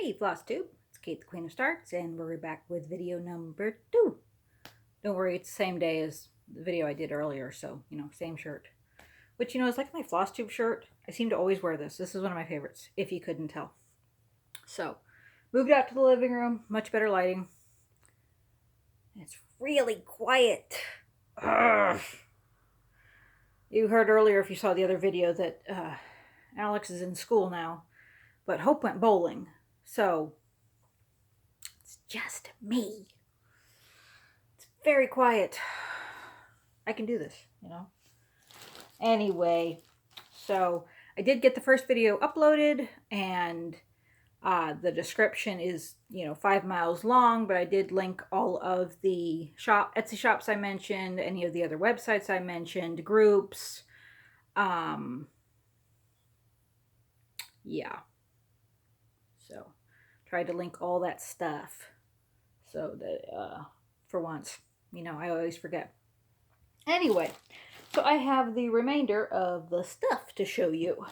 Hey Flosstube, it's Kate the Queen of Starts, and we're back with video number 2. Don't worry, it's the same day as the video I did earlier, so, same shirt. Which, is like my Flosstube shirt. I seem to always wear this. This is one of my favorites, if you couldn't tell. So, moved out to the living room, much better lighting. It's really quiet. Ugh. You heard earlier, if you saw the other video, that Alex is in school now, but Hope went bowling. So, it's just me. It's very quiet. I can do this, Anyway, so I did get the first video uploaded, and the description is, 5 miles long, but I did link all of the Etsy shops I mentioned, any of the other websites I mentioned, groups. Yeah. So, tried to link all that stuff so that, for once, I always forget. Anyway, so I have the remainder of the stuff to show you,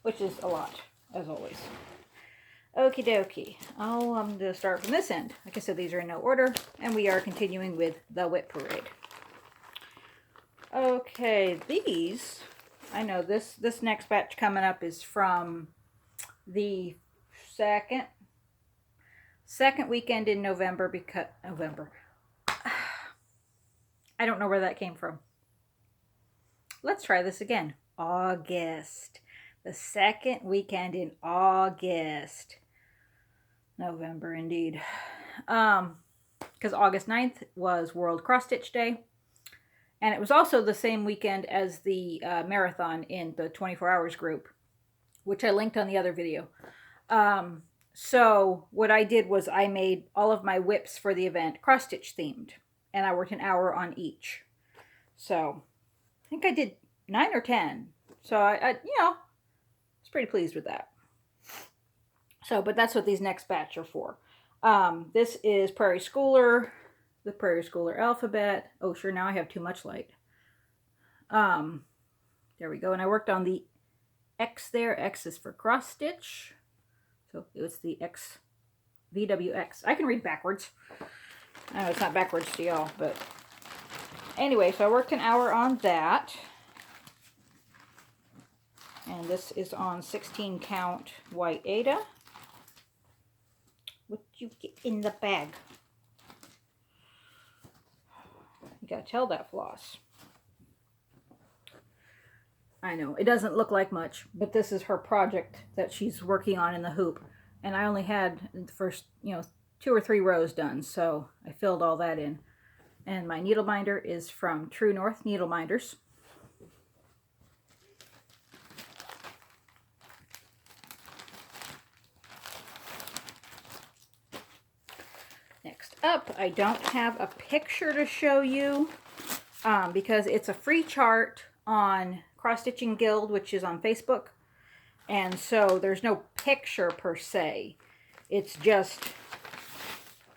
which is a lot, as always. Okie dokie. I'm going to start from this end. Like I said, these are in no order, and we are continuing with the Whip Parade. Okay, these, I know this next batch coming up is from the second weekend in November, because I don't know where that came from. Let's try this again. August. The second weekend in August. November, indeed. Because August 9th was World Cross Stitch Day. And it was also the same weekend as the marathon in the 24 Hours group, which I linked on the other video. So what I did was I made all of my whips for the event cross-stitch themed, and I worked an hour on each. So I think I did 9 or 10. So I was pretty pleased with that. So, but that's what these next batch are for. This is Prairie Schooler, the Prairie Schooler alphabet. Oh, sure, now I have too much light. There we go. And I worked on the X there. X is for cross stitch. So it's the X, VWX. I can read backwards. I know it's not backwards to y'all, but anyway, so I worked an hour on that. And this is on 16 count white Ada. What you get in the bag? You gotta tell that floss. I know, it doesn't look like much, but this is her project that she's working on in the hoop. And I only had the first, 2 or 3 rows done, so I filled all that in. And my needle binder is from True North Needleminders. Next up, I don't have a picture to show you because it's a free chart on Cross Stitching Guild, which is on Facebook. And so there's no picture per se. It's just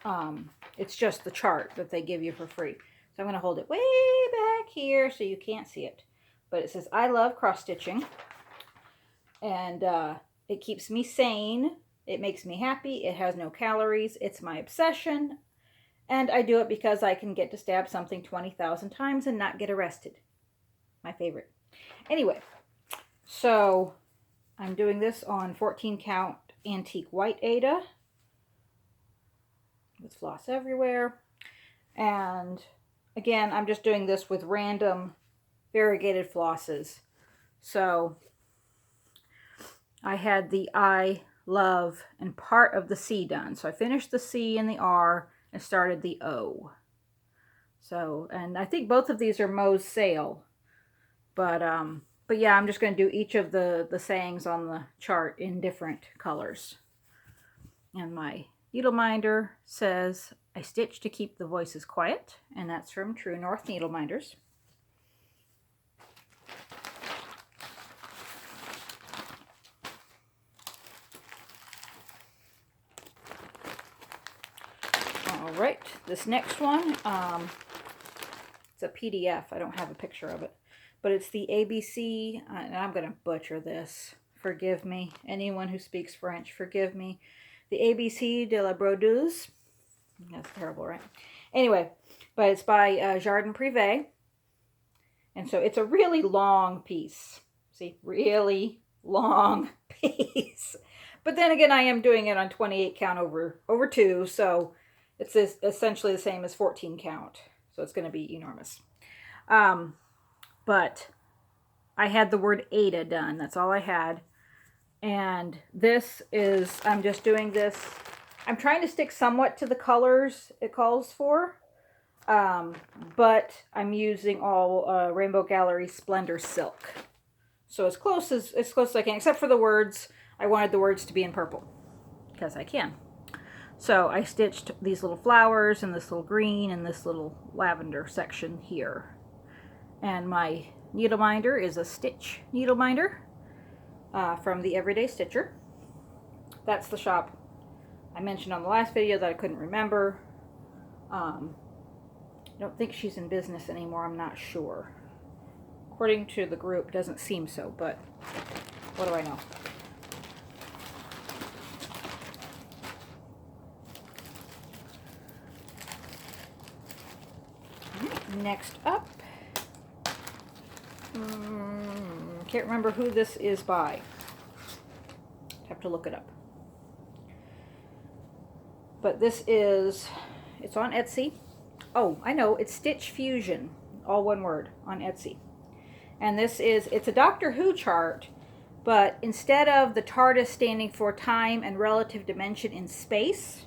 the chart that they give you for free. So I'm going to hold it way back here so you can't see it. But it says, I love cross stitching. And it keeps me sane. It makes me happy. It has no calories. It's my obsession. And I do it because I can get to stab something 20,000 times and not get arrested. My favorite. Anyway, so I'm doing this on 14 count antique white Ada with floss everywhere. And again, I'm just doing this with random variegated flosses. So I had the I, love, and part of the C done. So I finished the C and the R and started the O. So, and I think both of these are Moe's Sale. But yeah, I'm just going to do each of the sayings on the chart in different colors. And my Needleminder says, I stitch to keep the voices quiet. And that's from True North Needleminders. Alright, this next one, it's a PDF. I don't have a picture of it. But it's the ABC, and I'm going to butcher this. Forgive me. Anyone who speaks French, forgive me. the ABC de la Brodeuse. That's terrible, right? Anyway, but it's by Jardin Prive. And so it's a really long piece. See, really long piece. But then again, I am doing it on 28 count over 2, so it's essentially the same as 14 count. So it's going to be enormous. But I had the word Ada done. That's all I had. And this is, I'm just doing this. I'm trying to stick somewhat to the colors it calls for. But I'm using all Rainbow Gallery Splendor Silk. So as close as I can, except for the words. I wanted the words to be in purple, because I can. So I stitched these little flowers and this little green and this little lavender section here. And my needleminder is a Stitch needleminder from the Everyday Stitcher. That's the shop I mentioned on the last video that I couldn't remember. I don't think she's in business anymore, I'm not sure. According to the group, doesn't seem so, but what do I know? Next up, can't remember who this is by. Have to look it up. But this is, it's on Etsy. Oh, I know, it's StitchFusion, all one word, on Etsy. And this is, it's a Doctor Who chart, but instead of the TARDIS standing for time and relative dimension in space,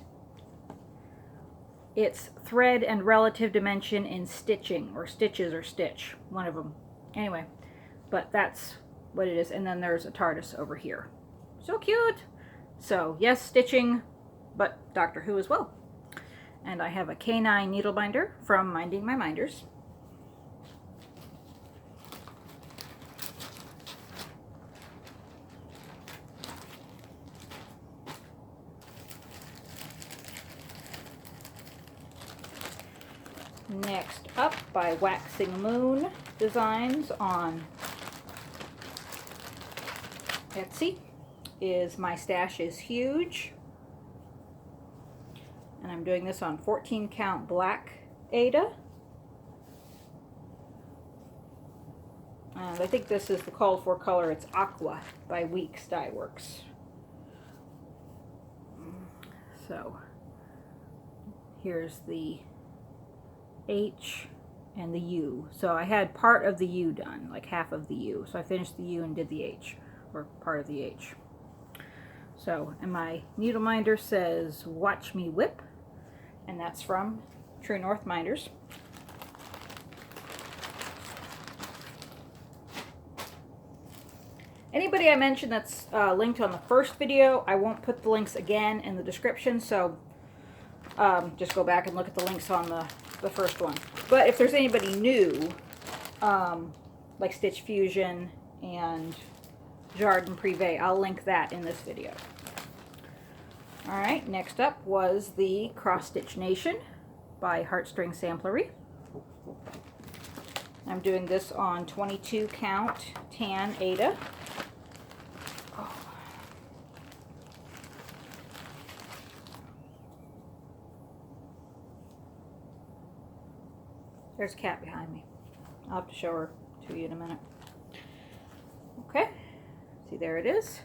it's thread and relative dimension in stitching, or stitches or stitch, one of them. Anyway, but that's what it is. And then there's a TARDIS over here. So cute! So yes, stitching, but Doctor Who as well. And I have a K9 needle binder from Minding My Minders. Next up, by Waxing Moon Designs on Etsy, is My Stash is Huge. And I'm doing this on 14 count black Ada. And I think this is the called for color. It's Aqua by Weeks Dye Works. So here's the H and the U. So I had part of the U done, like half of the U. So I finished the U and did the H, or part of the H. So, and my needle minder says, Watch Me Whip, and that's from True North Minders. Anybody I mentioned that's linked on the first video, I won't put the links again in the description, so just go back and look at the links on the first one. But if there's anybody new, like StitchFusion and Jardin Prive, I'll link that in this video. Alright, next up was the Cross Stitch Nation by Heartstring Samplery. I'm doing this on 22 count tan Ada. Oh. There's a cat behind me. I'll have to show her to you in a minute. Okay, see, there it is.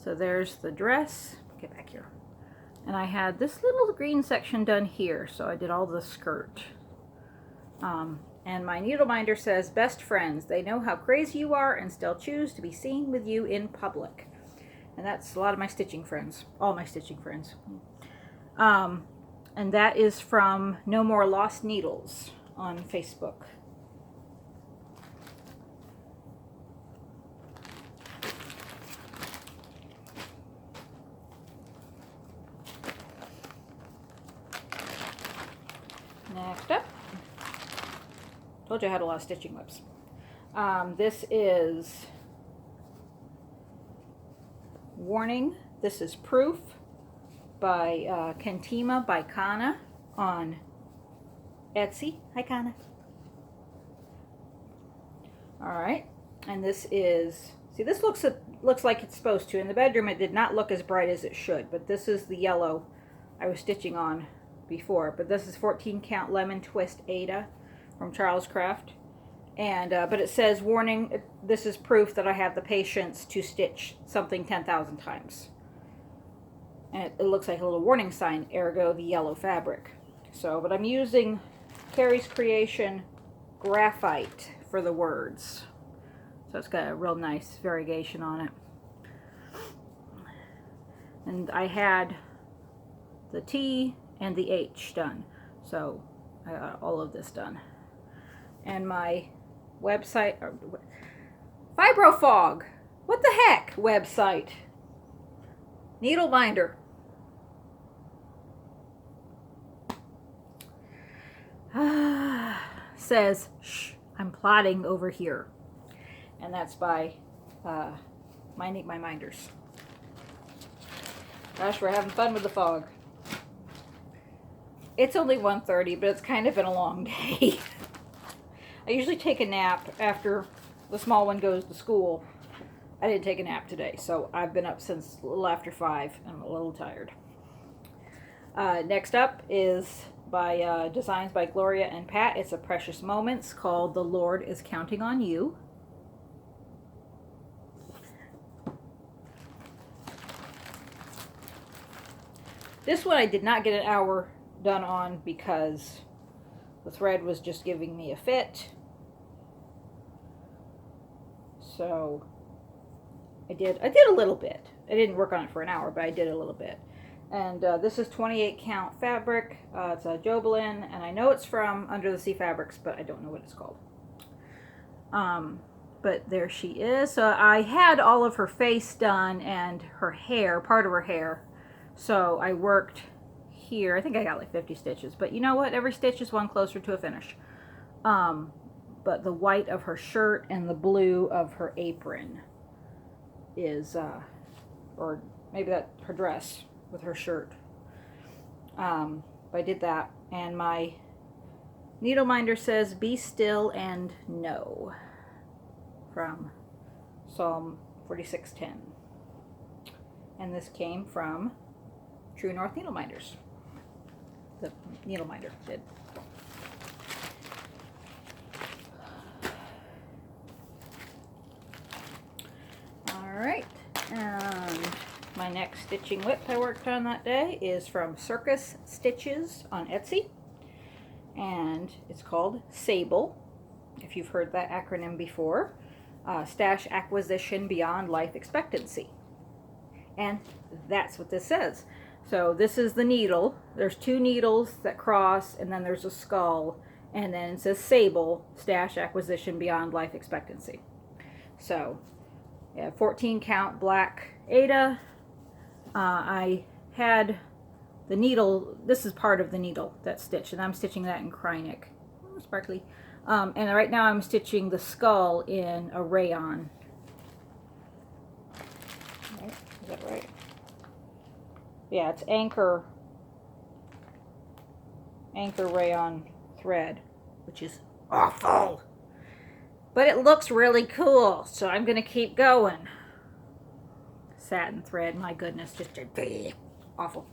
So there's the dress. Get back here. And I had this little green section done here, so I did all the skirt. And my needle minder says, Best friends, they know how crazy you are and still choose to be seen with you in public. And that's a lot of my stitching friends, all my stitching friends. And that is from No More Lost Needles on Facebook. Next up, told you I had a lot of stitching whips. This is Warning, This is Proof by KentimabyKonna on Etsy. Hi, Kana. Alright, and this is, see, this looks looks like it's supposed to. In the bedroom, it did not look as bright as it should, but this is the yellow I was stitching on before. But this is 14 count lemon twist Ada from Charles Craft. And but it says, warning, this is proof that I have the patience to stitch something 10,000 times. And it looks like a little warning sign, ergo the yellow fabric. So, but I'm using Carrie's Creation graphite for the words. So it's got a real nice variegation on it. And I had the T and the H done. So I got all of this done. And my website, Fibrofog, what the heck website? Needleminder. Says, shh, I'm plotting over here. And that's by Minding My Minders. Gosh, we're having fun with the fog. It's only 1:30, but it's kind of been a long day. I usually take a nap after the small one goes to school. I didn't take a nap today, so I've been up since a little after 5. I'm a little tired. Next up is by Designs by Gloria and Pat. It's a Precious Moments called The Lord is Counting on You. This one I did not get an hour done on because the thread was just giving me a fit. So I did a little bit. I didn't work on it for an hour, but I did a little bit. And this is 28 count fabric. It's a Jobelin, and I know it's from Under the Sea Fabrics, but I don't know what it's called. But there she is. So I had all of her face done and her hair, part of her hair. So I worked here. I think I got like 50 stitches, but you know what? Every stitch is one closer to a finish. But the white of her shirt and the blue of her apron is, or maybe that her dress with her shirt. But I did that, and my needleminder says, "Be still and know," from Psalm 46:10, and this came from True North Needleminders. The needleminder did. Alright, and my next stitching whip I worked on that day is from Circus Stitches on Etsy, and it's called SABLE, if you've heard that acronym before. Stash Acquisition Beyond Life Expectancy. And that's what this says. So this is the needle. There's 2 needles that cross, and then there's a skull, and then it says SABLE, Stash Acquisition Beyond Life Expectancy. So, yeah, 14 count black Ada. I had the needle, this is part of the needle that's stitched, and I'm stitching that in Krynic. Oh, sparkly. And right now I'm stitching the skull in a rayon. Right, is that right? Yeah, it's anchor rayon thread, which is awful. But it looks really cool, so I'm going to keep going. Satin thread, my goodness, just awful.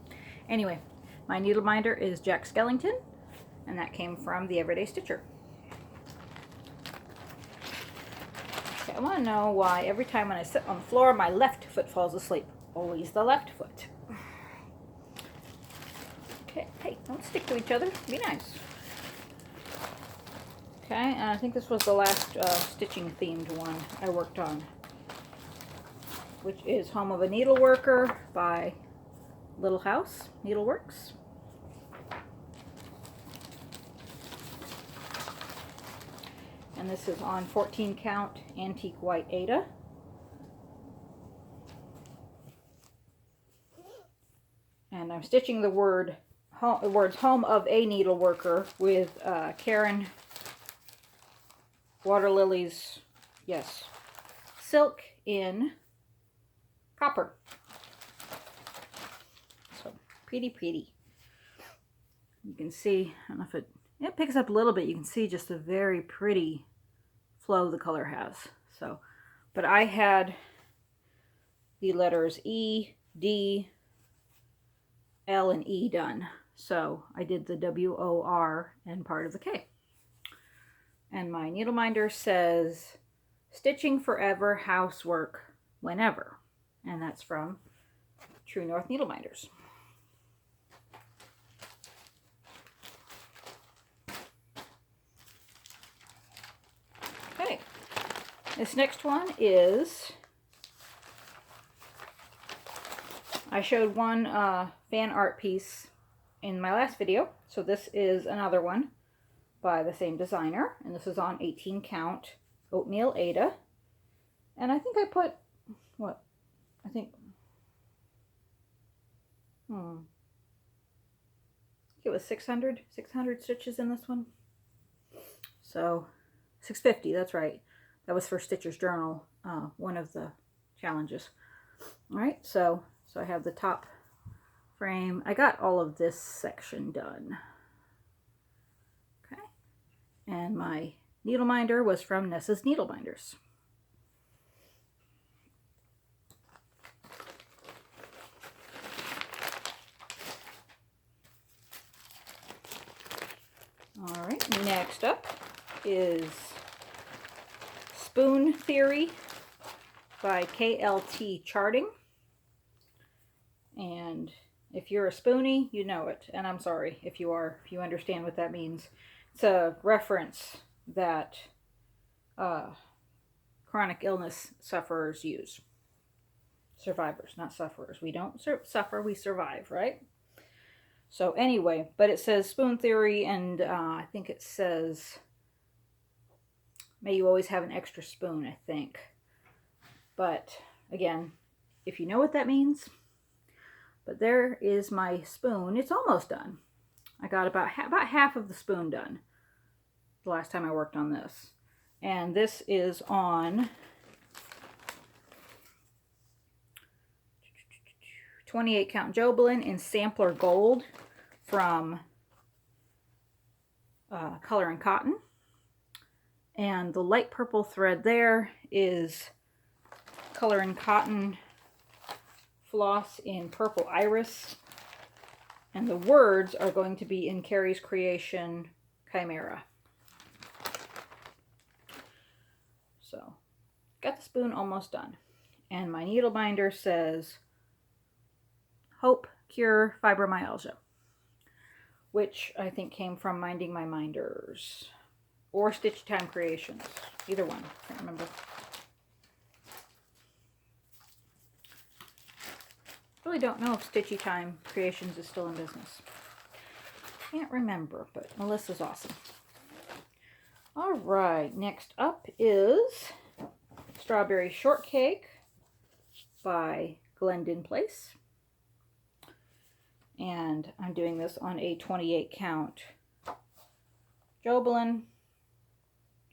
Anyway, my needleminder is Jack Skellington, and that came from the Everyday Stitcher. Okay, I want to know why every time when I sit on the floor, my left foot falls asleep. Always the left foot. Okay, hey, don't stick to each other. Be nice. Okay, and I think this was the last stitching themed one I worked on, which is Home of a Needleworker by Little House Needleworks. And this is on 14 count antique white Ada. And I'm stitching the words Home of a Needleworker with Karen Water Lilies, yes, silk in copper. So pretty. You can see, I don't know if it picks up a little bit. You can see just a very pretty flow the color has. So, but I had the letters E, D, L, and E done. So I did the W-O-R and part of the K. And my Needleminder says, "Stitching forever, housework whenever." And that's from True North Needleminders. Okay, this next one is, I showed one fan art piece in my last video, so this is another one by the same designer, and this is on 18 count Oatmeal Ada. And I think I put, what, I think, it was 600 stitches in this one. So 650, that's right. That was for Stitcher's Journal, one of the challenges. All right, so I have the top frame. I got all of this section done. Okay, and my Needleminder was from Nessa's Needleminders. All right, next up is Spoon Theory by KLT Charting. And if you're a spoonie, you know it. And I'm sorry if you are, if you understand what that means. It's a reference that chronic illness sufferers use. Survivors, not sufferers. We don't suffer, we survive, right? So anyway, but it says Spoon Theory, and I think it says, may you always have an extra spoon, I think. But again, if you know what that means. But there is my spoon. It's almost done. I got about half of the spoon done the last time I worked on this. And this is on 28 count Jobelan in Sampler Gold from Color and Cotton. And the light purple thread there is Color and Cotton floss in Purple Iris. And the words are going to be in Carrie's Creation Chimera. So, got the spoon almost done. And my Needleminder says, Hope Cure Fibromyalgia, which I think came from Minding My Minders or Stitch Time Creations. Either one, can't remember. Really don't know if Stitchy Time Creations is still in business. Can't remember, but Melissa's awesome. All right, next up is Strawberry Shortcake by Glendon Place. And I'm doing this on a 28 count Jobelan,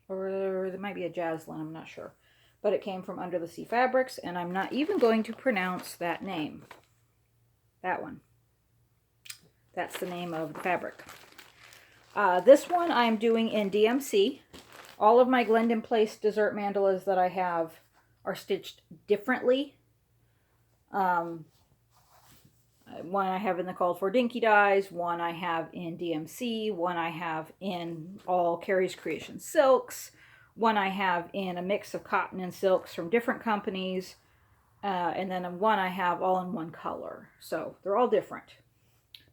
or there might be a Jaslyn, I'm not sure. But it came from Under the Sea Fabrics, and I'm not even going to pronounce that name. That one. That's the name of the fabric. This one I'm doing in DMC. All of my Glendon Place dessert mandalas that I have are stitched differently. One I have in the Called For Dinky Dyes, one I have in DMC, one I have in all Carrie's Creation silks, one I have in a mix of cotton and silks from different companies, and then one I have all in one color. So they're all different.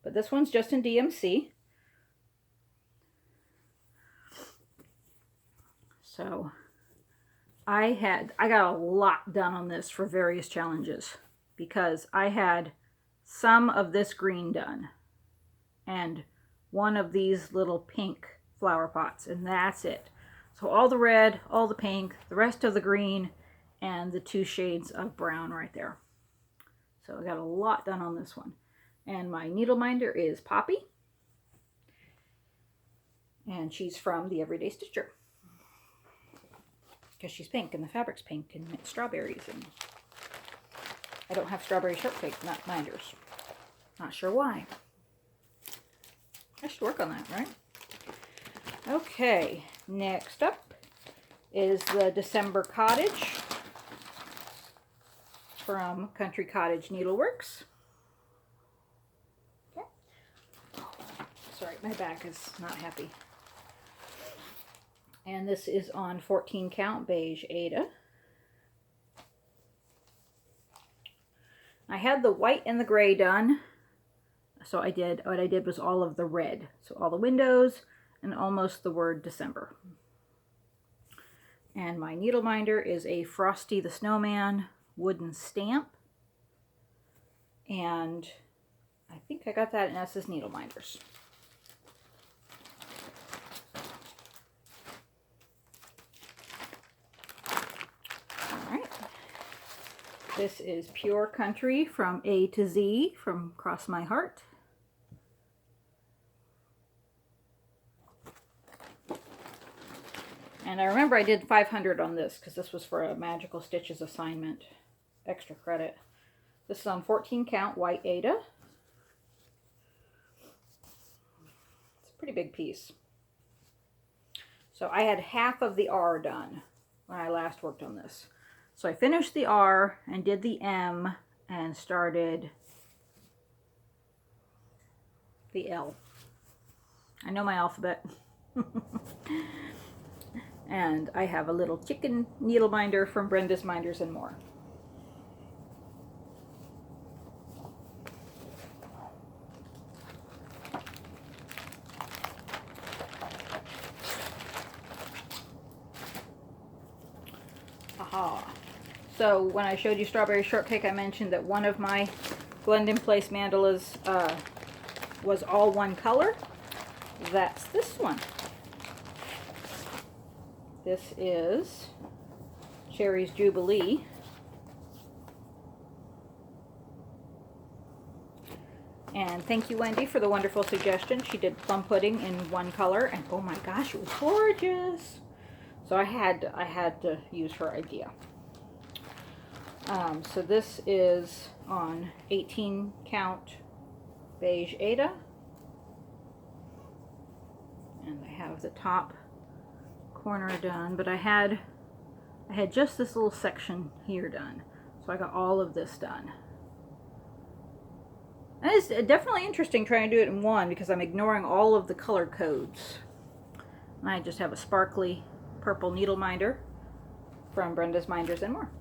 But this one's just in DMC. So I got a lot done on this for various challenges because I had some of this green done and one of these little pink flower pots, and that's it. So all the red, all the pink, the rest of the green, and the 2 shades of brown right there. So I got a lot done on this one. And my Needleminder is Poppy. And she's from the Everyday Stitcher. Because she's pink, and the fabric's pink, and it's strawberries. And I don't have Strawberry Shortcake, not minders. Not sure why. I should work on that, right? Okay, next up is the December Cottage from Country Cottage Needleworks. Okay. Sorry, my back is not happy. And this is on 14 count beige Ada. I had the white and the gray done, so what I did was all of the red. So all the windows and almost the word December. And my needleminder is a Frosty the Snowman wooden stamp. And I think I got that in S's Needleminders. Alright. This is Pure Country from A to Z from Cross My Heart. And I remember I did 500 on this because this was for a Magical Stitches assignment. Extra credit. This is on 14 count white Ada. It's a pretty big piece. So I had half of the R done when I last worked on this. So I finished the R and did the M and started the L. I know my alphabet. And I have a little chicken needleminder from Brenda's Minders and More. Aha. So when I showed you Strawberry Shortcake, I mentioned that one of my Blend in Place mandalas was all one color. That's this one. This is Cherry's Jubilee. And thank you, Wendy, for the wonderful suggestion. She did plum pudding in one color, and oh my gosh, it was gorgeous. So I had to use her idea. So this is on 18 count beige Ada. And I have the top corner done, but I had just this little section here done, so I got all of this done. And it's definitely interesting trying to do it in one because I'm ignoring all of the color codes. And I just have a sparkly purple needle minder from Brenda's Minders and More.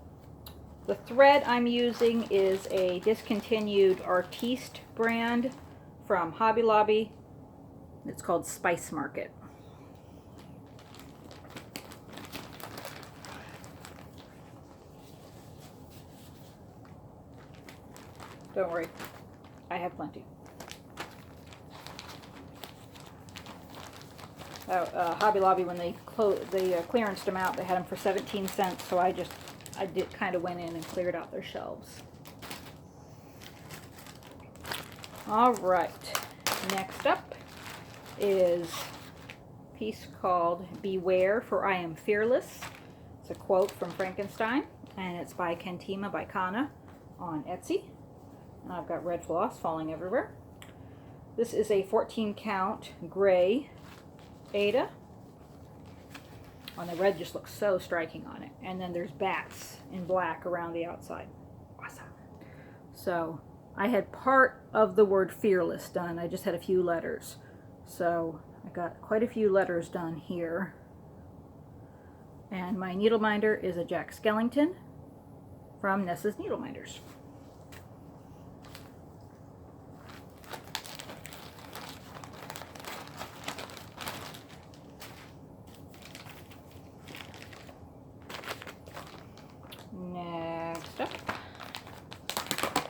The thread I'm using is a discontinued Artecy brand from Hobby Lobby. It's called Spice Market. Don't worry, I have plenty. Hobby Lobby, when they clearanced them out, they had them for 17 cents, so I kind of went in and cleared out their shelves. All right, next up is a piece called Beware, for I Am Fearless. It's a quote from Frankenstein, and it's by KentimabyKonna on Etsy. And I've got red floss falling everywhere. This is a 14 count gray Ada. And the red just looks so striking on it. And then there's bats in black around the outside. Awesome. So I had part of the word fearless done. I just had a few letters. So I got quite a few letters done here. And my needleminder is a Jack Skellington from Nessa's Needleminders. Next up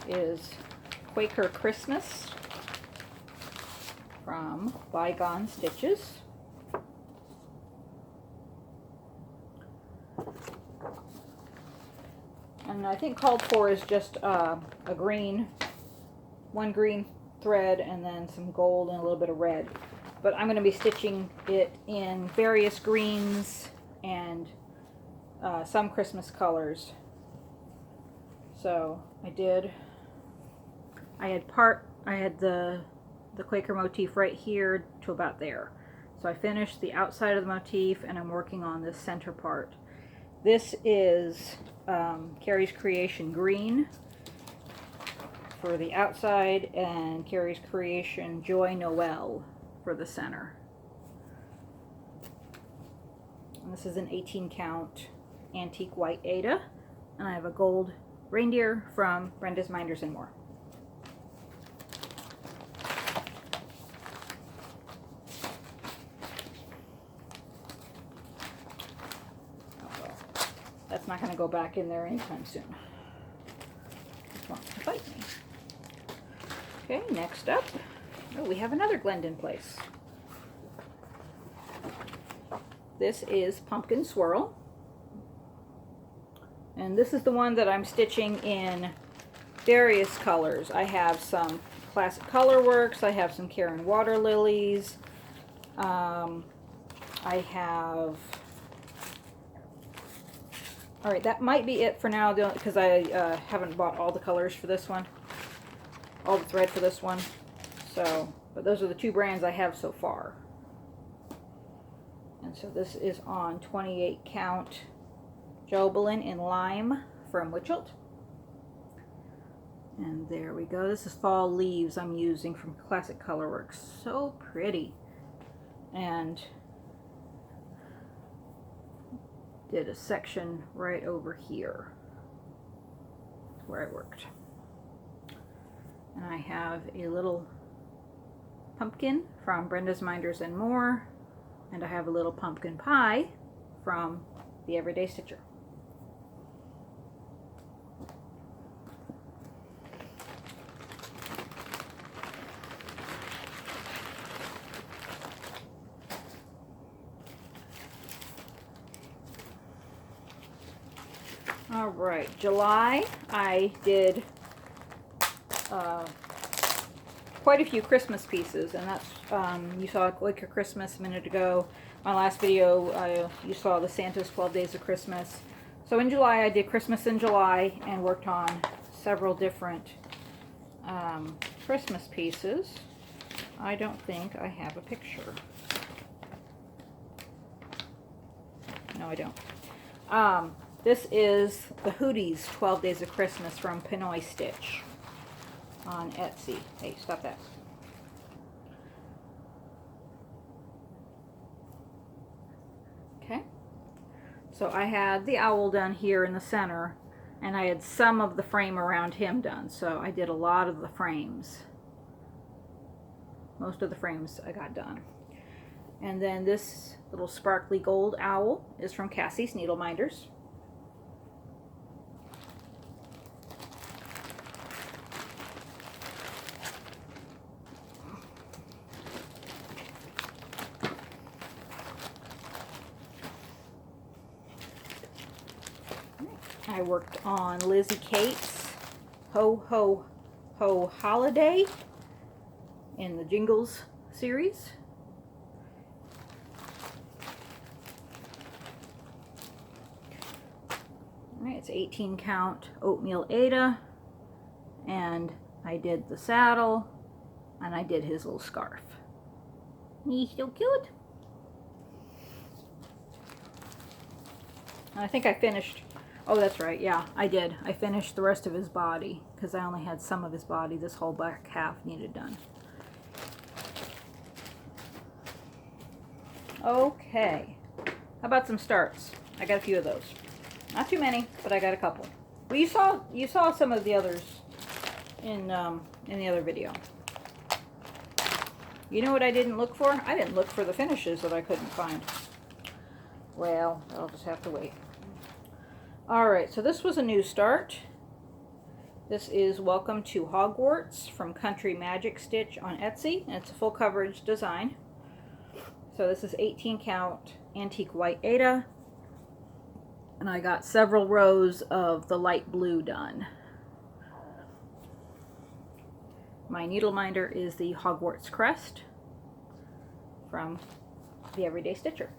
is Quaker Christmas from Bygone Stitches. And I think called for is just one green thread and then some gold and a little bit of red. But I'm going to be stitching it in various greens and some Christmas colors. So I had the Quaker motif right here to about there. So I finished the outside of the motif and I'm working on this center part. This is Carrie's Creation Green for the outside, and Carrie's Creation Joy Noel for the center. And this is an 18 count antique white Ada, and I have a gold reindeer from Needleminders and More. That's not going to go back in there anytime soon. It wants to fight me. Okay, next up, oh, we have another Glendon place. This is Pumpkin Swirl. And this is the one that I'm stitching in various colors. I have some Classic Colorworks, I have some Karen Water Lilies, I have... Alright, that might be it for now, because I haven't bought all the colors for this one. All the thread for this one. So, but those are the two brands I have so far. And so this is on 28 count Jobelin in Lime from Witchelt. And there we go. This is Fall Leaves I'm using from Classic Colorworks. So pretty. And did a section right over here where I worked. And I have a little pumpkin from Needleminders and More, and I have a little pumpkin pie from the Everyday Stitcher. All right, July, I did quite a few Christmas pieces, and that's, you saw Wicker Christmas a minute ago. My last video, you saw the Santa's 12 Days of Christmas. So in July, I did Christmas in July and worked on several different Christmas pieces. I don't think I have a picture. No, I don't. This is the Hooties 12 Days of Christmas from PinoyStitch on Etsy. Hey, stop that. Okay. So I had the owl done here in the center, and I had some of the frame around him done. So I did a lot of the frames. Most of the frames I got done. And then this little sparkly gold owl is from Cassie's Needleminders. I worked on Lizzie Kate's Ho Ho Ho Holiday in the Jingles series. Alright, it's 18 count oatmeal Ada, and I did the saddle, and I did his little scarf. He's so cute. And I think I finished. Oh, that's right. Yeah, I did. I finished the rest of his body because I only had some of his body. This whole back half needed done. Okay. How about some starts? I got a few of those. Not too many, but I got a couple. Well, you saw some of the others in the other video. You know what I didn't look for? I didn't look for the finishes that I couldn't find. Well, I'll just have to wait. Alright, so this was a new start. This is Welcome to Hogwarts from Country Magic Stitch on Etsy, and it's a full coverage design. So this is 18 count antique white Ada, and I got several rows of the light blue done. My needleminder is the Hogwarts Crest from the Everyday Stitcher.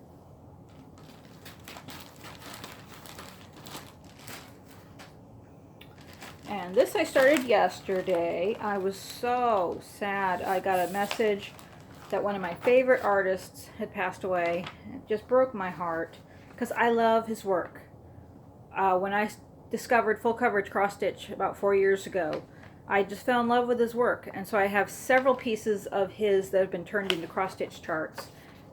And this I started yesterday. I was so sad. I got a message that one of my favorite artists had passed away. It just broke my heart because I love his work. When I discovered full coverage cross stitch about 4 years ago, I just fell in love with his work, and so I have several pieces of his that have been turned into cross stitch charts,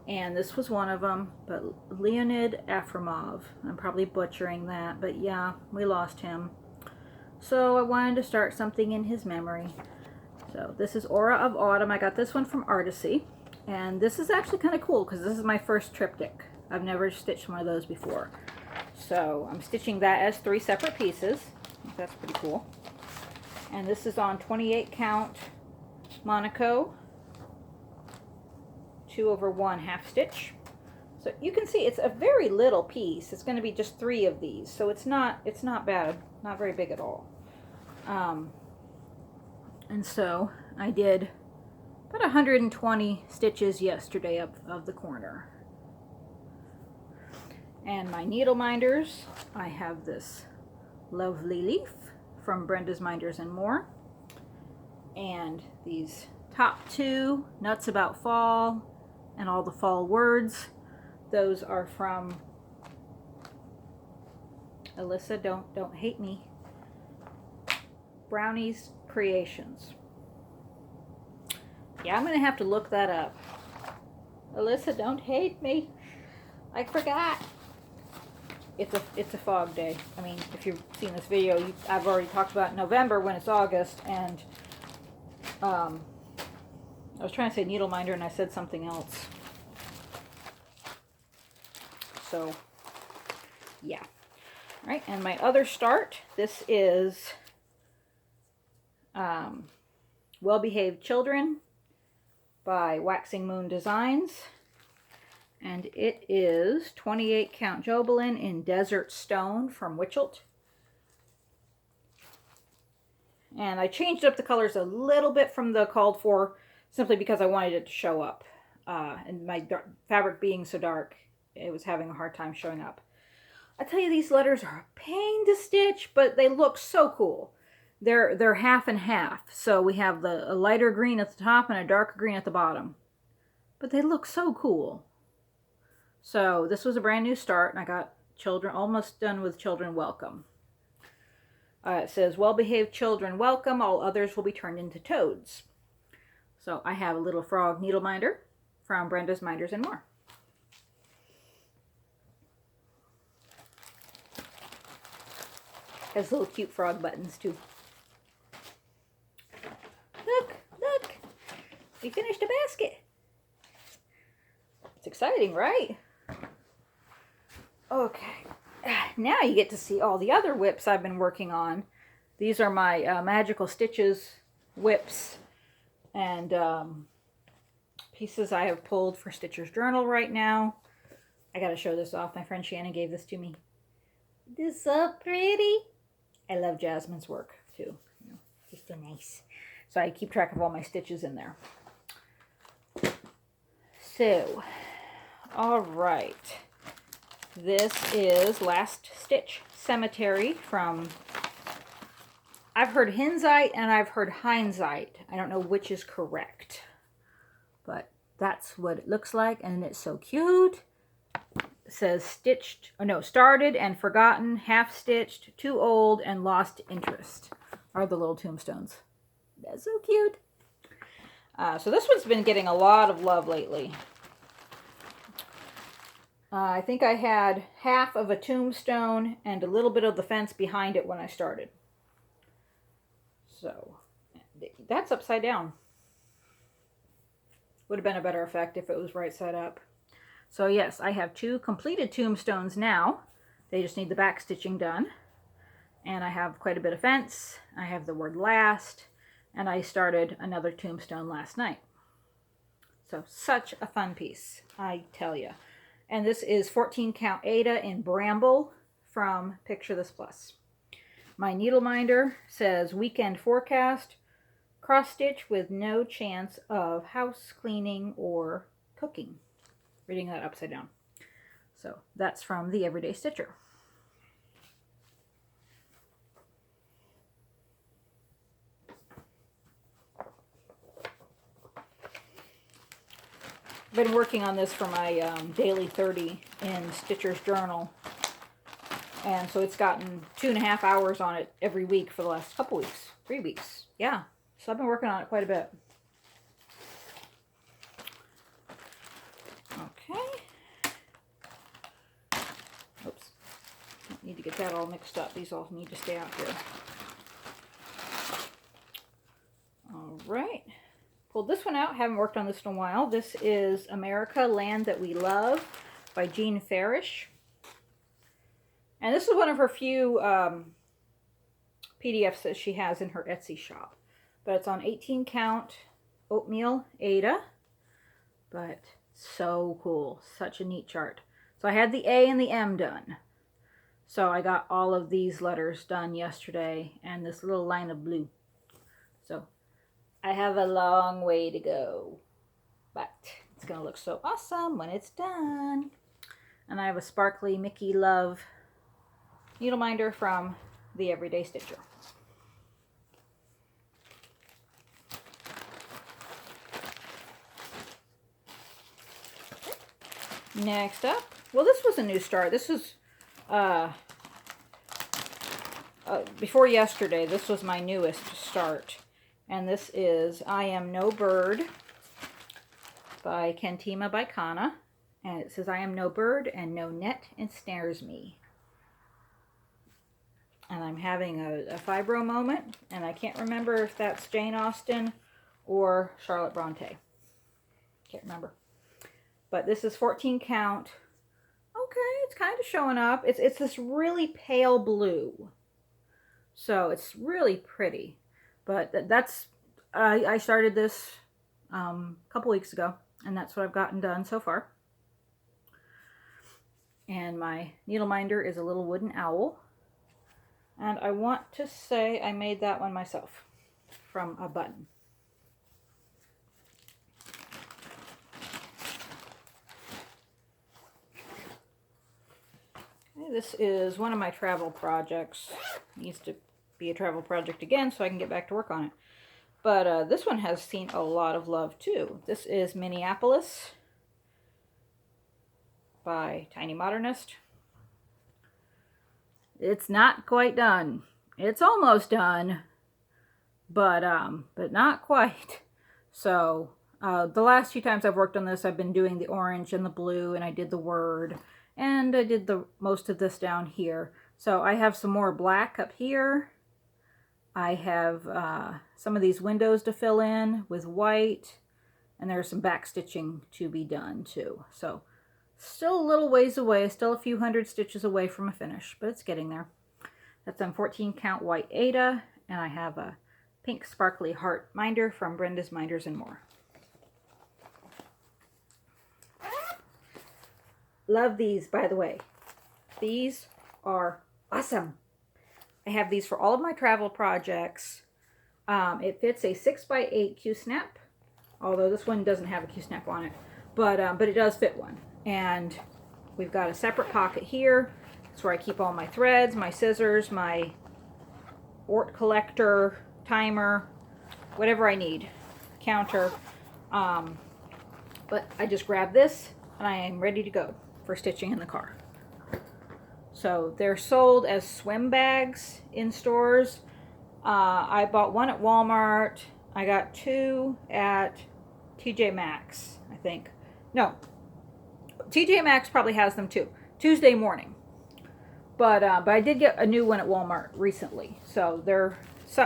and this was one of them. But Leonid Afremov, I'm probably butchering that, but yeah, we lost him, so I wanted to start something in his memory. So this is Aura of Autumn. I got this one from Artecy, and this is actually kind of cool because this is my first triptych. I've never stitched one of those before, so I'm stitching that as 3 separate pieces. That's pretty cool. And this is on 28 count Monaco 2/1 half stitch. So you can see it's a very little piece. It's going to be just 3 of these, so it's not bad, not very big at all. And so I did about 120 stitches yesterday of the corner. And my Needleminders, I have this Lovely Leaf from Brenda's Minders and More, and these top 2, Nuts About Fall and all the fall words, those are from Alyssa, don't hate me, Brownie's Creations. Yeah, I'm gonna have to look that up. Alyssa, don't hate me, I forgot. It's a fog day. I mean, if you've seen this video, I've already talked about November when it's August, and I was trying to say Needleminder and I said something else. So, yeah. All right, and my other start, this is Well Behaved Children by Waxing Moon Designs. And it is 28 count Jobelin in Desert Stone from Witchelt. And I changed up the colors a little bit from the called for, simply because I wanted it to show up. And my fabric being so dark, it was having a hard time showing up. I tell you, these letters are a pain to stitch, but they look so cool. They're half and half. So we have a lighter green at the top and a darker green at the bottom. But they look so cool. So this was a brand new start, and I got children, almost done with Children Welcome. It says, Well Behaved Children Welcome, all others will be turned into toads. So I have a little frog needleminder from Brenda's Minders and More. Has little cute frog buttons too. Look, look, we finished a basket. It's exciting, right? Okay, now you get to see all the other whips I've been working on. These are my Magical Stitches whips and pieces I have pulled for Stitcher's Journal right now. I gotta show this off. My friend Shannon gave this to me. This is so pretty. I love Jasmine's work too. Just so nice. So I keep track of all my stitches in there. So, all right. This is Last Stitch Cemetery from, I've heard Hinzite and I've heard Hindsight. I don't know which is correct, but that's what it looks like, and it's so cute. It says stitched, oh no, started and forgotten, half stitched, too old, and lost interest are the little tombstones. That's so cute. So this one's been getting a lot of love lately. I think I had half of a tombstone and a little bit of the fence behind it when I started. So, that's upside down. Would have been a better effect if it was right side up. So yes, I have 2 completed tombstones now. They just need the back stitching done. And I have quite a bit of fence. I have the word last. And I started another tombstone last night. So, such a fun piece, I tell you. And this is 14 count Ada in Bramble from Picture This Plus. My needleminder says Weekend Forecast, cross stitch with no chance of house cleaning or cooking. Reading that upside down. So that's from the Everyday Stitcher. Been working on this for my daily 30 in Stitcher's Journal. And so it's gotten 2.5 hours on it every week for the last couple weeks. 3 weeks. Yeah. So I've been working on it quite a bit. Okay. Oops. Don't need to get that all mixed up. These all need to stay out here. All right. Pulled this one out. Haven't worked on this in a while. This is America, Land That We Love by Jean Farish. And this is one of her few PDFs that she has in her Etsy shop. But it's on 18 count oatmeal Aida. But so cool. Such a neat chart. So I had the A and the M done. So I got all of these letters done yesterday and this little line of blue. So I have a long way to go. But it's going to look so awesome when it's done. And I have a sparkly Mickey Love needle minder from the Everyday Stitcher. Next up, well, this was a new start. This was before yesterday. This was my newest start, and this is I Am No Bird by KentimabyKonna, and it says I am no bird and no net ensnares me. And I'm having a fibro moment, and I can't remember if that's Jane Austen or Charlotte Bronte. Can't remember. But this is 14 count. Okay, it's kind of showing up. It's this really pale blue. So it's really pretty. But that's, I started this a couple weeks ago, and that's what I've gotten done so far. And my needle minder is a little wooden owl. And I want to say I made that one myself from a button. Okay, this is one of my travel projects. It needs to be a travel project again so I can get back to work on it. But this one has seen a lot of love too. This is Minneapolis by Tiny Modernist. It's not quite done. It's almost done, but not quite. So the last few times I've worked on this, I've been doing the orange and the blue, and I did the word, and I did the most of this down here. So I have some more black up here. I have some of these windows to fill in with white, and there's some back stitching to be done too. So still a little ways away, still a few hundred stitches away from a finish, but it's getting there. That's on 14 count white Aida, and I have a pink sparkly heart minder from Brenda's Minders and More. Love these, by the way. These are awesome. I have these for all of my travel projects. It fits a 6x8 Q-snap, although this one doesn't have a Q-snap on it, but it does fit one. And we've got a separate pocket here. That's where I keep all my threads, my scissors, my ort collector, timer, whatever I need, counter. But I just grab this and I am ready to go for stitching in the car. So they're sold as swim bags in stores. I bought one at Walmart. I got two at TJ Maxx, I think. No. TJ Maxx probably has them too. Tuesday morning. But I did get a new one at Walmart recently. So they're,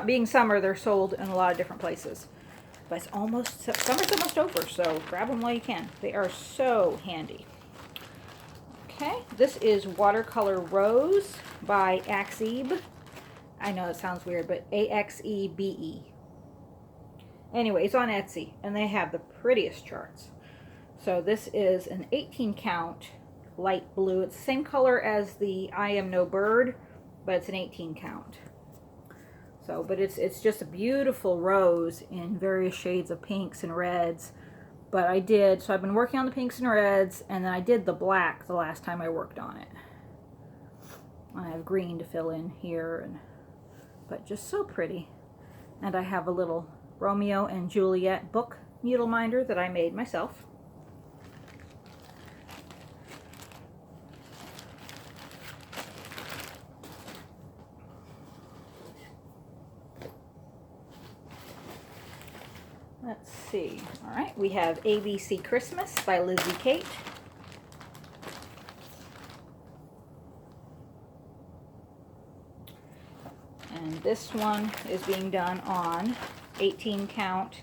being summer, they're sold in a lot of different places. But it's almost, summer's almost over, so grab them while you can. They are so handy. Okay, this is Watercolor Rose by Axebe. I know it sounds weird, but A-X-E-B-E. Anyway, it's on Etsy, and they have the prettiest charts. So this is an 18 count light blue. It's the same color as the I Am No Bird, but it's an 18 count. So, but it's just a beautiful rose in various shades of pinks and reds. But I've been working on the pinks and reds, and then I did the black the last time I worked on it. I have green to fill in here, but just so pretty. And I have a little Romeo and Juliet book needle minder that I made myself. Let's see. All right, we have ABC Christmas by Lizzie Kate. And this one is being done on 18 count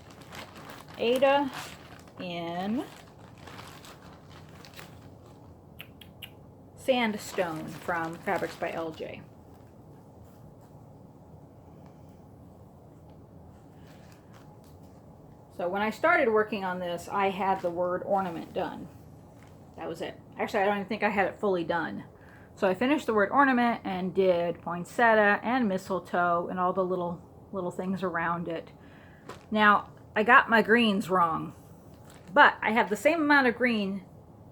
Aida in Sandstone from Fabrics by LJ. So when I started working on this, I had the word ornament done. That was it. Actually, I don't even think I had it fully done. So I finished the word ornament and did poinsettia and mistletoe and all the little things around it. Now, I got my greens wrong, but I have the same amount of green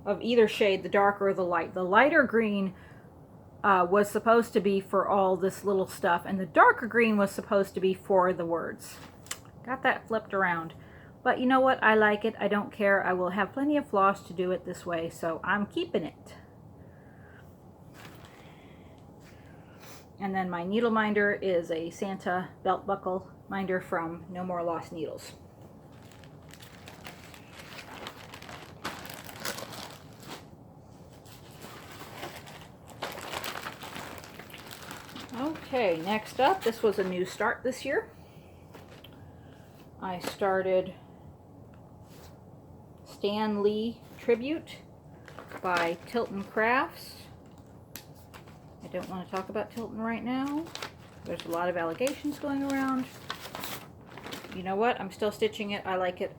of either shade, the dark or the light. The lighter green was supposed to be for all this little stuff, and the darker green was supposed to be for the words. Got that flipped around. But you know what? I like it. I don't care. I will have plenty of floss to do it this way, so I'm keeping it. And then my needle minder is a Santa belt buckle minder from No More Lost Needles. Okay, next up, this was a new start this year. I started Stan Lee Tribute by Tilton Crafts. I don't want to talk about Tilton right now. There's a lot of allegations going around. You know what? I'm still stitching it. I like it.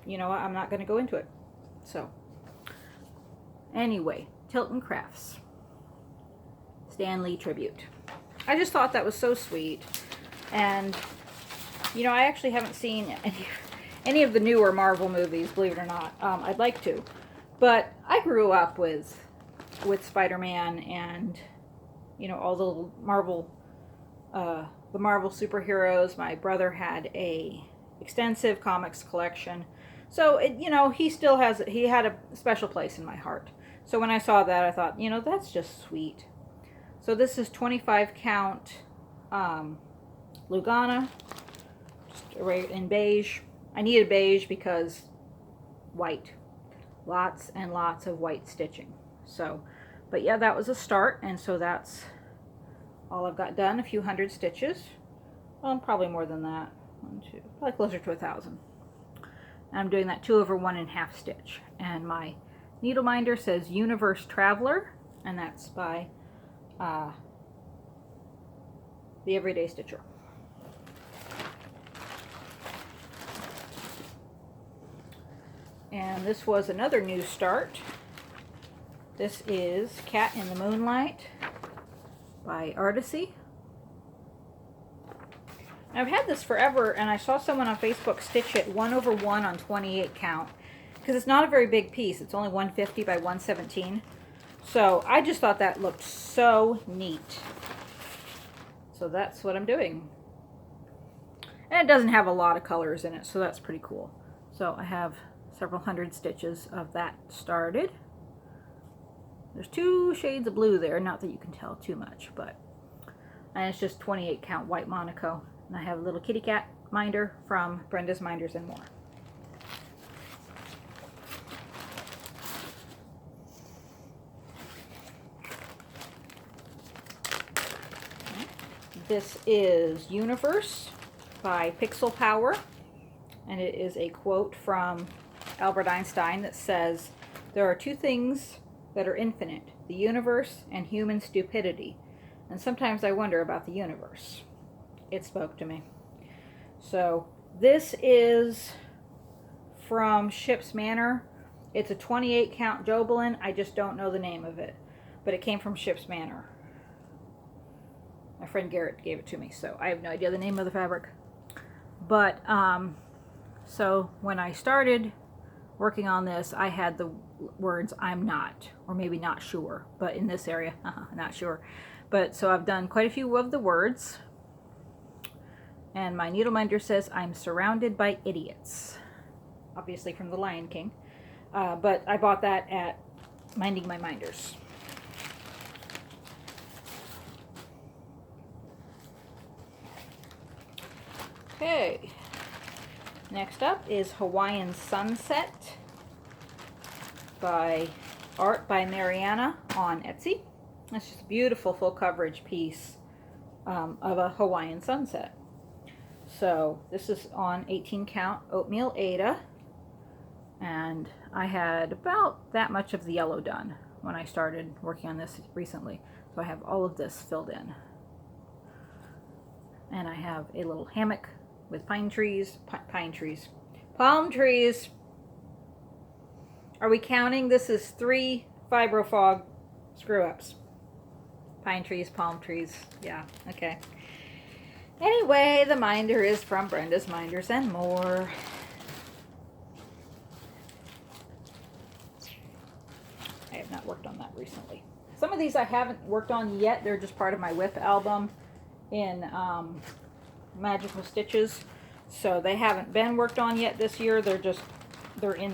You know what? I'm not going to go into it. So, anyway, Tilton Crafts. Stan Lee Tribute. I just thought that was so sweet. And, you know, I actually haven't seen any of the newer Marvel movies, believe it or not. I'd like to. But I grew up with Spider-Man and, you know, all the Marvel superheroes. My brother had a extensive comics collection. So, you know, he had a special place in my heart. So when I saw that, I thought, you know, that's just sweet. So this is 25 count Lugana, just in beige. I needed beige because white. Lots and lots of white stitching. So, but yeah, that was a start, and so that's all I've got done, a few hundred stitches. Well, probably more than that. Probably closer to 1,000. And I'm doing that 2/1.5 stitch. And my needle minder says Universe Traveler, and that's by the Everyday Stitcher. And this was another new start. This is Cat in the Moonlight by Artecy. I've had this forever, and I saw someone on Facebook stitch it 1/1 on 28 count, because it's not a very big piece. It's only 150 by 117. So I just thought that looked so neat. So that's what I'm doing. And it doesn't have a lot of colors in it, so that's pretty cool. So I have several hundred stitches of that started. There's 2 shades of blue there, not that you can tell too much, but, and it's just 28 count white Monaco. And I have a little kitty cat minder from Brenda's Minders and More. This is Universe by Pixel Power, and it is a quote from Albert Einstein that says, "There are 2 things that are infinite, the universe and human stupidity, and sometimes I wonder about the universe." It spoke to me. So this is from Ship's Manor. It's a 28 count Jobelin. I just don't know the name of it, but it came from Ship's Manor. My friend Garrett gave it to me, so I have no idea the name of the fabric. But so when I started working on this, I had the words "I'm not," or maybe "not sure," but in this area, not sure. But so I've done quite a few of the words. And my needle minder says, "I'm surrounded by idiots." Obviously from The Lion King. But I bought that at Minding My Minders. Okay. Next up is Hawaiian Sunset by ArtbyMariana on Etsy. That's just a beautiful full coverage piece of a Hawaiian sunset. So this is on 18 count oatmeal Aida, and I had about that much of the yellow done when I started working on this recently. So I have all of this filled in. And I have a little hammock with palm trees. Are we counting? This is 3 Fibrofog screw-ups. Pine trees, palm trees. Yeah, okay. Anyway, the minder is from Brenda's Minders and More. I have not worked on that recently. Some of these I haven't worked on yet. They're just part of my WIP album in Magical Stitches. So they haven't been worked on yet this year. They're just in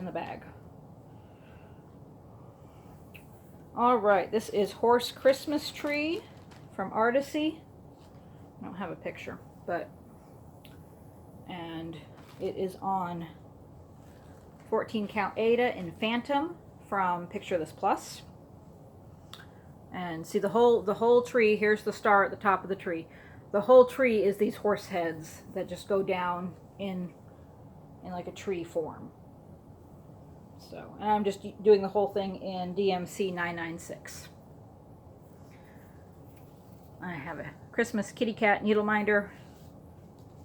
the bag. All right, this is Horse Christmas Tree from Artecy. I don't have a picture, and it is on 14 count Aida in Phantom from Picture This Plus. And see the whole tree. Here's the star at the top of the tree. The whole tree is these horse heads that just go down in like a tree form. So, and I'm just doing the whole thing in DMC 996. I have a Christmas kitty cat needleminder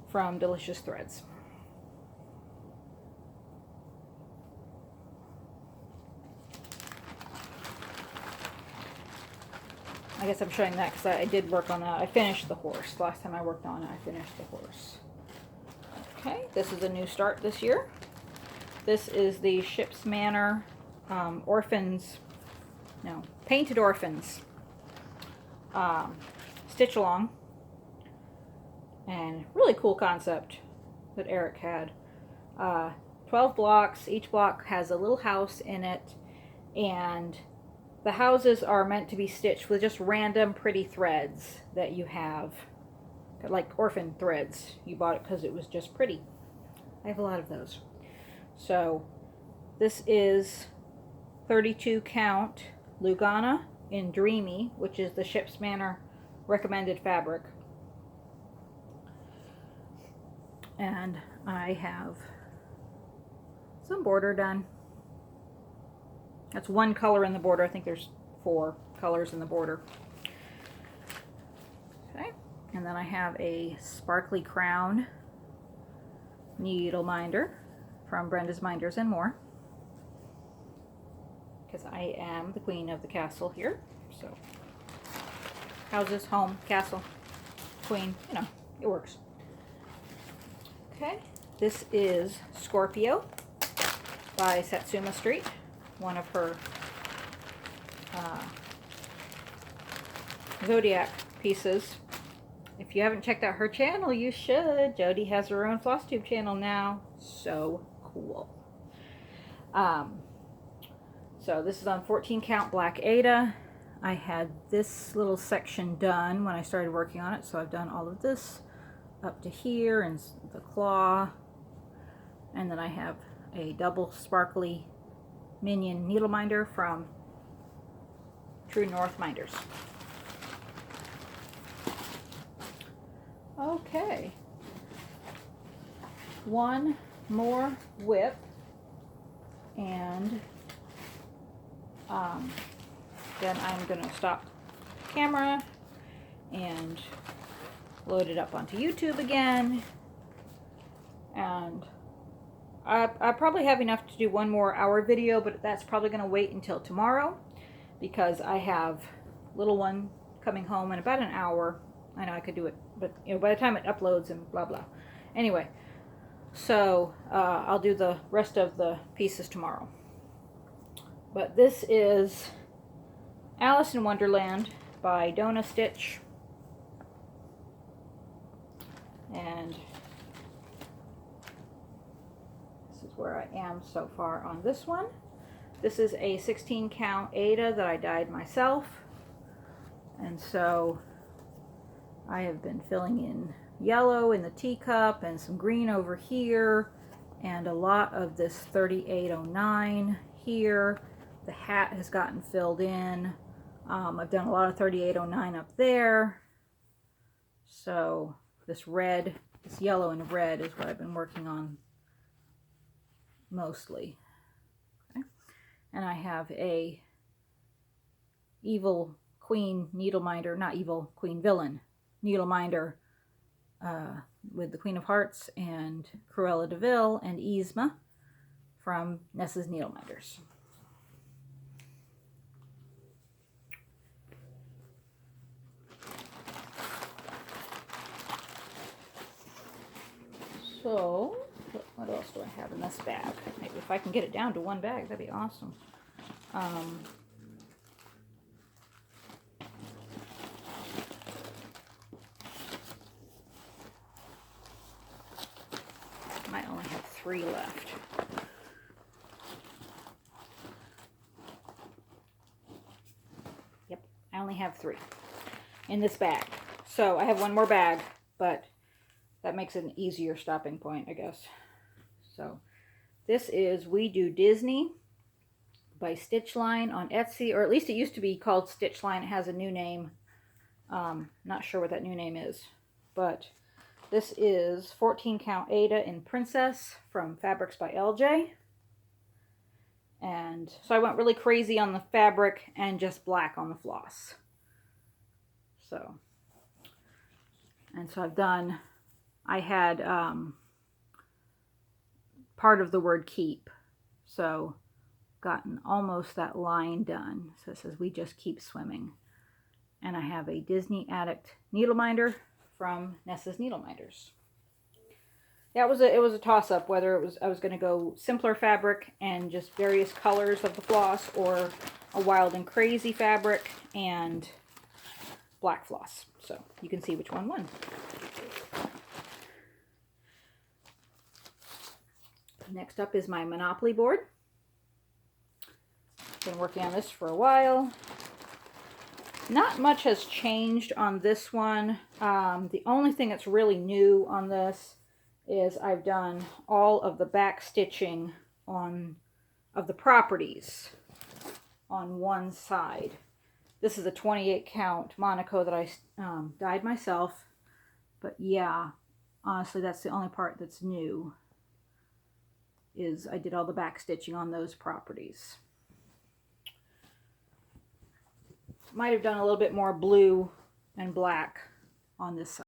from Delicious Threads. I guess I'm showing that because I did work on that. I finished the horse. Last time I worked on it, I finished the horse. Okay, this is a new start this year. This is the Ship's Manor Painted Orphans stitch along. And really cool concept that Eric had. 12 blocks. Each block has a little house in it, and the houses are meant to be stitched with just random pretty threads that you have, like orphan threads. You bought it because it was just pretty. I have a lot of those. So this is 32 count Lugana in Dreamy, which is the Ship's Manor recommended fabric. And I have some border done. That's one color in the border. I think there's 4 colors in the border. Okay, and then I have a sparkly crown needle minder from Brenda's Minders and More, because I am the queen of the castle here. So houses, home, castle, queen, you know, it works. Okay, this is Scorpio by Satsuma Street, one of her Zodiac pieces. If you haven't checked out her channel, you should. Jody has her own Flosstube channel now. So cool. So this is on 14 count black Aida. I had this little section done when I started working on it, so I've done all of this up to here and the claw, and then I have a double sparkly minion needle minder from True North Minders. Okay, one more whip, and then I'm going to stop the camera and load it up onto YouTube again. And I probably have enough to do one more hour video, but that's probably going to wait until tomorrow because I have little one coming home in about an hour. I know I could do it, but you know, by the time it uploads and blah blah. Anyway, so I'll do the rest of the pieces tomorrow. But this is Alice in Wonderland by DoNaStitch, and this is where I am so far on this one. This is a 16 count Aida that I dyed myself, and so I have been filling in yellow in the teacup and some green over here, and a lot of this 3809 here. The hat has gotten filled in. I've done a lot of 3809 up there. So this red, this yellow and red is what I've been working on mostly. Okay. And I have a evil queen needleminder, not evil, queen villain needleminder with the Queen of Hearts and Cruella de Vil and Yzma from Nessa's Needleminders. So, what else do I have in this bag? Maybe if I can get it down to one bag, that'd be awesome. Might only have 3 left. Yep, I only have 3 in this bag. So I have one more bag, but that makes it an easier stopping point, I guess. So this is We Do Disney by StitchLine on Etsy, or at least it used to be called StitchLine. It has a new name. Not sure what that new name is, but this is 14 count Ada in Princess from Fabrics by LJ. And so I went really crazy on the fabric and just black on the floss. So, and so I've done, I had part of the word keep, so gotten almost that line done. So it says we just keep swimming. And I have a Disney Addict needleminder from Nessa's Needleminders. Yeah, it was a toss-up whether I was going to go simpler fabric and just various colors of the floss, or a wild and crazy fabric and black floss. So you can see which one won. Next up is my Monopoly board. Been working on this for a while. Not much has changed on this one. The only thing that's really new on this is I've done all of the back stitching of the properties on one side. This is a 28 count Monaco that I dyed myself. But yeah, honestly, that's the only part that's new, is I did all the back stitching on those properties. Might have done a little bit more blue and black on this side.